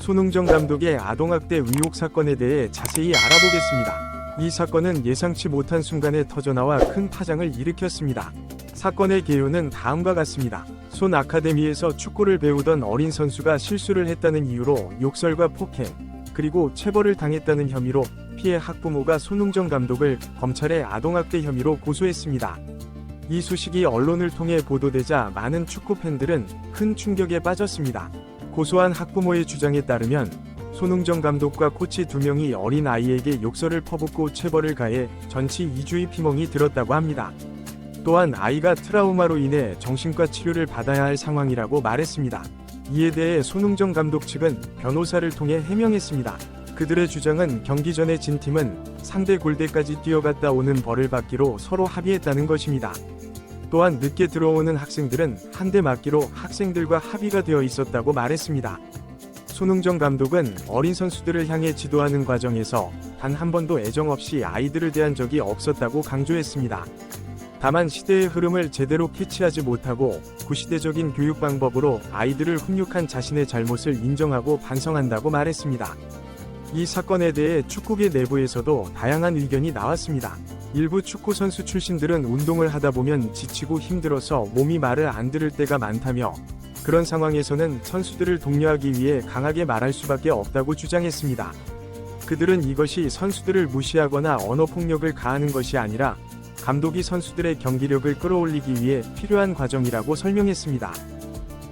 손흥정 감독의 아동학대 의혹 사건에 대해 자세히 알아보겠습니다. 이 사건은 예상치 못한 순간에 터져나와 큰 파장을 일으켰습니다. 사건의 개요는 다음과 같습니다. 손 아카데미에서 축구를 배우던 어린 선수가 실수를 했다는 이유로 욕설과 폭행, 그리고 체벌을 당했다는 혐의로 피해 학부모가 손흥정 감독을 검찰에 아동학대 혐의로 고소했습니다. 이 소식이 언론을 통해 보도되자 많은 축구 팬들은 큰 충격에 빠졌습니다. 고소한 학부모의 주장에 따르면 손흥정 감독과 코치 2명이 어린 아이에게 욕설을 퍼붓고 체벌을 가해 전치 2주의 피멍이 들었다고 합니다. 또한 아이가 트라우마로 인해 정신과 치료를 받아야 할 상황이라고 말했습니다. 이에 대해 손흥정 감독 측은 변호사를 통해 해명했습니다. 그들의 주장은 경기 전에 진 팀은 상대 골대까지 뛰어갔다 오는 벌을 받기로 서로 합의했다는 것입니다. 또한 늦게 들어오는 학생들은 한 대 맞기로 학생들과 합의가 되어 있었다고 말했습니다. 손흥정 감독은 어린 선수들을 향해 지도하는 과정에서 단 한 번도 애정 없이 아이들을 대한 적이 없었다고 강조했습니다. 다만 시대의 흐름을 제대로 캐치하지 못하고 구시대적인 교육 방법으로 아이들을 훈육한 자신의 잘못을 인정하고 반성한다고 말했습니다. 이 사건에 대해 축구계 내부에서도 다양한 의견이 나왔습니다. 일부 축구 선수 출신들은 운동을 하다 보면 지치고 힘들어서 몸이 말을 안 들을 때가 많다며 그런 상황에서는 선수들을 독려하기 위해 강하게 말할 수밖에 없다고 주장했습니다. 그들은 이것이 선수들을 무시하거나 언어폭력을 가하는 것이 아니라 감독이 선수들의 경기력을 끌어올리기 위해 필요한 과정이라고 설명했습니다.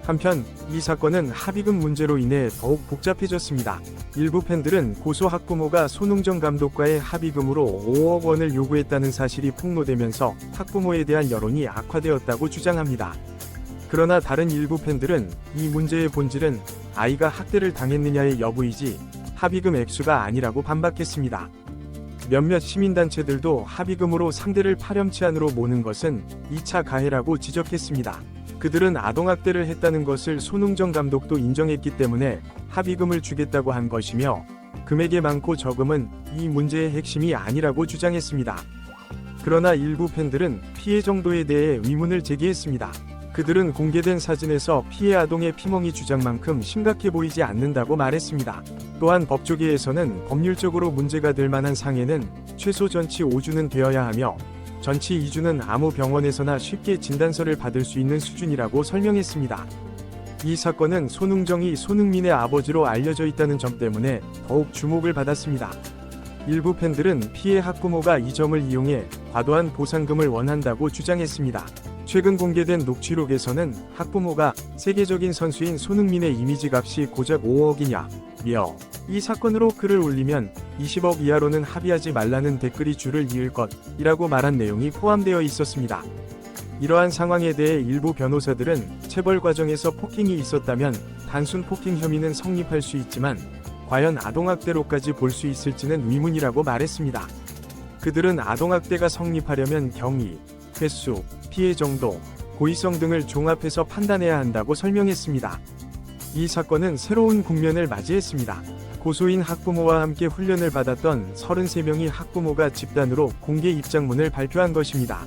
한편 이 사건은 합의금 문제로 인해 더욱 복잡해졌습니다. 일부 팬들은 고소 학부모가 손흥정 감독과의 합의금으로 5억 원을 요구했다는 사실이 폭로되면서 학부모에 대한 여론이 악화되었다고 주장합니다. 그러나 다른 일부 팬들은 이 문제의 본질은 아이가 학대를 당했느냐의 여부이지 합의금 액수가 아니라고 반박했습니다. 몇몇 시민단체들도 합의금으로 상대를 파렴치 안으로 모는 것은 2차 가해라고 지적했습니다. 그들은 아동학대를 했다는 것을 손흥정 감독도 인정했기 때문에 합의금을 주겠다고 한 것이며 금액의 많고 적음은 이 문제의 핵심이 아니라고 주장했습니다. 그러나 일부 팬들은 피해 정도에 대해 의문을 제기했습니다. 그들은 공개된 사진에서 피해 아동의 피멍이 주장만큼 심각해 보이지 않는다고 말했습니다. 또한 법조계에서는 법률적으로 문제가 될 만한 상해는 최소 전치 5주는 되어야 하며 전치 2주는 아무 병원에서나 쉽게 진단서를 받을 수 있는 수준이라고 설명했습니다. 이 사건은 손흥정이 손흥민의 아버지로 알려져 있다는 점 때문에 더욱 주목을 받았습니다. 일부 팬들은 피해 학부모가 이 점을 이용해 과도한 보상금을 원한다고 주장했습니다. 최근 공개된 녹취록에서는 학부모가 세계적인 선수인 손흥민의 이미지 값이 고작 5억이냐며 이 사건으로 글을 올리면 20억 이하로는 합의하지 말라는 댓글이 줄을 이을 것이라고 말한 내용이 포함되어 있었습니다. 이러한 상황에 대해 일부 변호사들은 체벌 과정에서 폭행이 있었다면 단순 폭행 혐의는 성립할 수 있지만 과연 아동학대로까지 볼 수 있을지는 의문이라고 말했습니다. 그들은 아동학대가 성립하려면 경위, 횟수, 피해 정도, 고의성 등을 종합해서 판단해야 한다고 설명했습니다. 이 사건은 새로운 국면을 맞이했습니다. 고소인 학부모와 함께 훈련을 받았던 33명의 학부모가 집단으로 공개 입장문을 발표한 것입니다.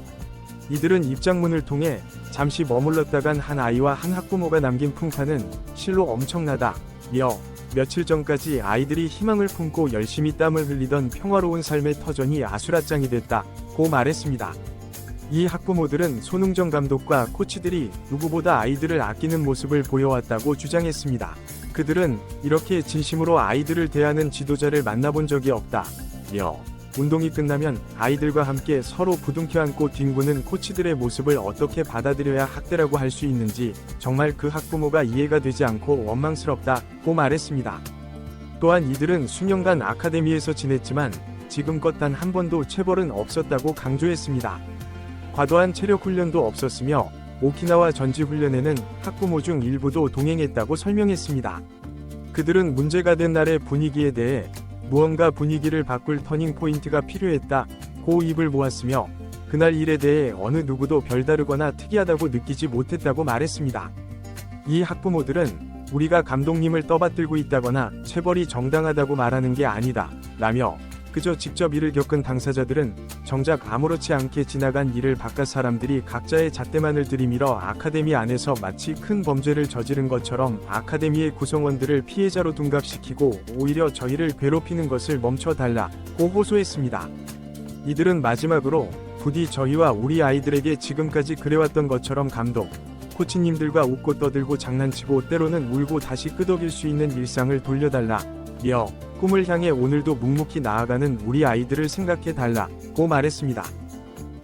이들은 입장문을 통해 잠시 머물렀다간 한 아이와 한 학부모가 남긴 풍파는 실로 엄청나다며 며칠 전까지 아이들이 희망을 품고 열심히 땀을 흘리던 평화로운 삶의 터전이 아수라장이 됐다고 말했습니다. 이 학부모들은 손흥정 감독과 코치들이 누구보다 아이들을 아끼는 모습을 보여왔다고 주장했습니다. 그들은 이렇게 진심으로 아이들을 대하는 지도자를 만나본 적이 없다며 운동이 끝나면 아이들과 함께 서로 부둥켜 안고 뒹구는 코치들의 모습을 어떻게 받아들여야 학대라고 할 수 있는지 정말 그 학부모가 이해가 되지 않고 원망스럽다고 말했습니다. 또한 이들은 수년간 아카데미에서 지냈지만 지금껏 단 한 번도 체벌은 없었다고 강조했습니다. 과도한 체력 훈련도 없었으며 오키나와 전지 훈련에는 학부모 중 일부도 동행했다고 설명했습니다. 그들은 문제가 된 날의 분위기에 대해 무언가 분위기를 바꿀 터닝 포인트가 필요했다고 입을 모았으며 그날 일에 대해 어느 누구도 별다르거나 특이하다고 느끼지 못했다고 말했습니다. 이 학부모들은 우리가 감독님을 떠받들고 있다거나 체벌이 정당하다고 말하는 게 아니다 라며 그저 직접 이를 겪은 당사자들은 정작 아무렇지 않게 지나간 일을 바깥 사람들이 각자의 잣대만을 들이밀어 아카데미 안에서 마치 큰 범죄를 저지른 것처럼 아카데미의 구성원들을 피해자로 둔갑시키고 오히려 저희를 괴롭히는 것을 멈춰달라고 호소했습니다. 이들은 마지막으로 부디 저희와 우리 아이들에게 지금까지 그래왔던 것처럼 감독, 코치님들과 웃고 떠들고 장난치고 때로는 울고 다시 끄덕일 수 있는 일상을 돌려달라며 꿈을 향해 오늘도 묵묵히 나아가는 우리 아이들을 생각해달라고 말했습니다.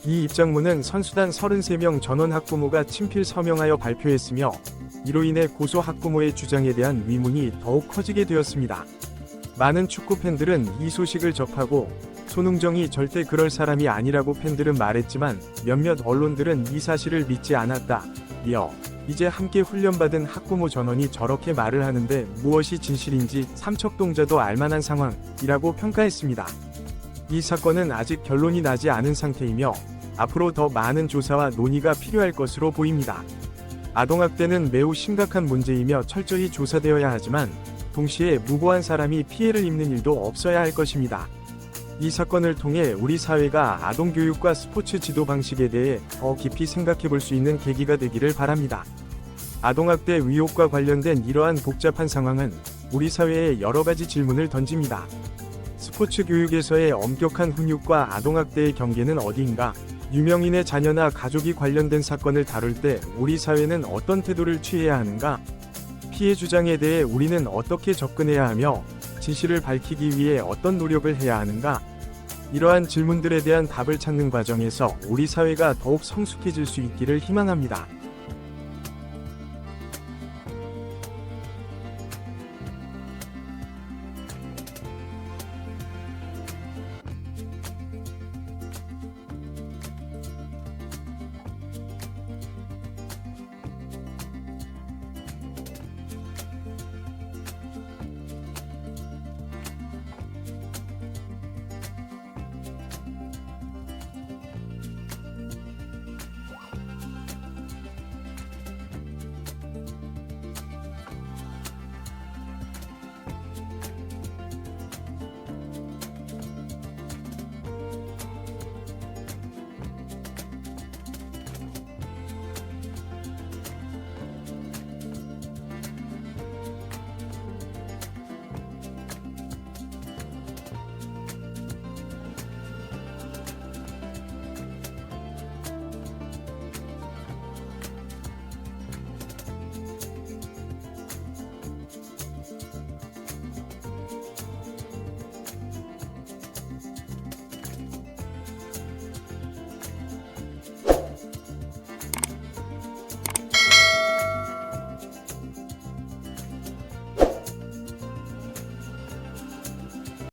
이 입장문은 선수단 33명 전원 학부모가 친필 서명하여 발표했으며 이로 인해 고소 학부모의 주장에 대한 의문이 더욱 커지게 되었습니다. 많은 축구 팬들은 이 소식을 접하고 손흥정이 절대 그럴 사람이 아니라고 팬들은 말했지만 몇몇 언론들은 이 사실을 믿지 않았다며 이제 함께 훈련받은 학부모 전원이 저렇게 말을 하는데 무엇이 진실인지 삼척동자도 알만한 상황이라고 평가했습니다. 이 사건은 아직 결론이 나지 않은 상태이며 앞으로 더 많은 조사와 논의가 필요할 것으로 보입니다. 아동학대는 매우 심각한 문제이며 철저히 조사되어야 하지만 동시에 무고한 사람이 피해를 입는 일도 없어야 할 것입니다. 이 사건을 통해 우리 사회가 아동교육과 스포츠 지도 방식에 대해 더 깊이 생각해 볼 수 있는 계기가 되기를 바랍니다. 아동학대 의혹과 관련된 이러한 복잡한 상황은 우리 사회에 여러 가지 질문을 던집니다. 스포츠 교육에서의 엄격한 훈육과 아동학대의 경계는 어디인가? 유명인의 자녀나 가족이 관련된 사건을 다룰 때 우리 사회는 어떤 태도를 취해야 하는가? 피해 주장에 대해 우리는 어떻게 접근해야 하며 진실을 밝히기 위해 어떤 노력을 해야 하는가? 이러한 질문들에 대한 답을 찾는 과정에서 우리 사회가 더욱 성숙해질 수 있기를 희망합니다.